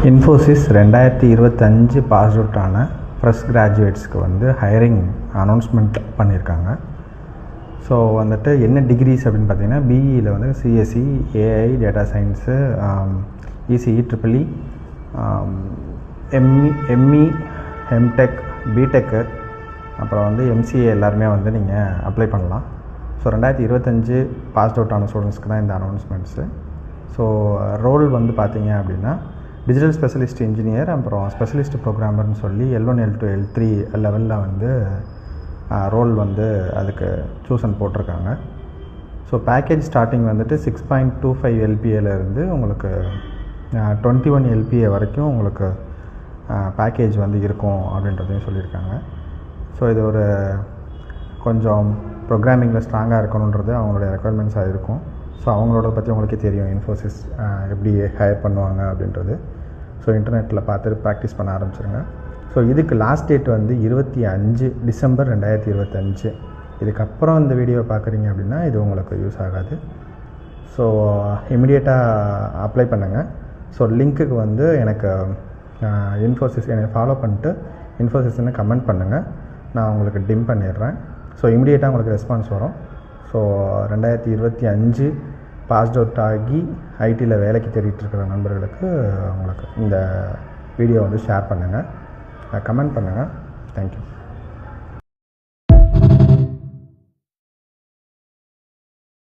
Infosys 2025 pass out ஆன fresh கிராஜுவேட்ஸ்க்கு வந்து hiring announcement பண்ணியிருக்காங்க. ஸோ வந்துட்டு என்ன டிகிரிஸ் அப்படின்னு பார்த்தீங்கன்னா, பிஇயில் வந்து CSC, AI, data science, ECE, triple E, ME, M Tech, B Tech, அப்புறம் வந்து எம்சிஏ எல்லாருமே வந்து நீங்கள் அப்ளை பண்ணலாம். ஸோ 2025 பாஸ் அவுட் ஆன ஸ்டூடெண்ட்ஸ்க்கு தான் இந்த அனௌன்ஸ்மெண்ட்ஸு. ஸோ ரோல் வந்து பார்த்தீங்க அப்படின்னா, டிஜிட்டல் ஸ்பெஷலிஸ்ட் இன்ஜினியர், அப்புறம் ஸ்பெஷலிஸ்ட் ப்ரோக்ராமர்னு சொல்லி L1, L2, L3 லெவலில் வந்து ரோல் வந்து அதுக்கு சூஸன் போட்டிருக்காங்க. ஸோ பேக்கேஜ் ஸ்டார்டிங் வந்துட்டு 6.25 LPAலேருந்து உங்களுக்கு 21 LPA வரைக்கும் உங்களுக்கு பேக்கேஜ் வந்து இருக்கும் அப்படின்றதையும் சொல்லியிருக்காங்க. ஸோ இது ஒரு கொஞ்சம் ப்ரோக்ராமிங்கில் ஸ்ட்ராங்காக இருக்கணுன்றது அவங்களுடைய ரெக்குயர்மெண்ட்ஸாக இருக்கும். ஸோ அவங்களோட பற்றி உங்களுக்கே தெரியும், இன்ஃபோசிஸ் எப்படி ஹையர் பண்ணுவாங்க அப்படின்றது. ஸோ இன்டர்நெட்டில் பார்த்துட்டு ப்ராக்டிஸ் பண்ண ஆரம்பிச்சிருங்க. ஸோ இதுக்கு லாஸ்ட் டேட் வந்து 25 டிசம்பர் 2025. இதுக்கப்புறம் இந்த வீடியோவை பார்க்குறீங்க அப்படின்னா இது உங்களுக்கு யூஸ் ஆகாது. ஸோ இமிடியேட்டாக அப்ளை பண்ணுங்கள். ஸோ லிங்க்குக்கு வந்து எனக்கு இன்ஃபோசிஸ் என்னை ஃபாலோ பண்ணிட்டு இன்ஃபோசிஸ்ன்னு கமெண்ட் பண்ணுங்கள், நான் உங்களுக்கு டிம் பண்ணிடுறேன். ஸோ இமிடியேட்டாக உங்களுக்கு ரெஸ்பான்ஸ் வரும். ஸோ 2025 பாஸ்ட் அவுட் ஆகி ஐடியில் வேலைக்கு தேடிட்டு இருக்கிற நண்பர்களுக்கு உங்களுக்கு இந்த வீடியோ வந்து ஷேர் பண்ணுங்கள், கமெண்ட் பண்ணுங்கள். தேங்க்யூ.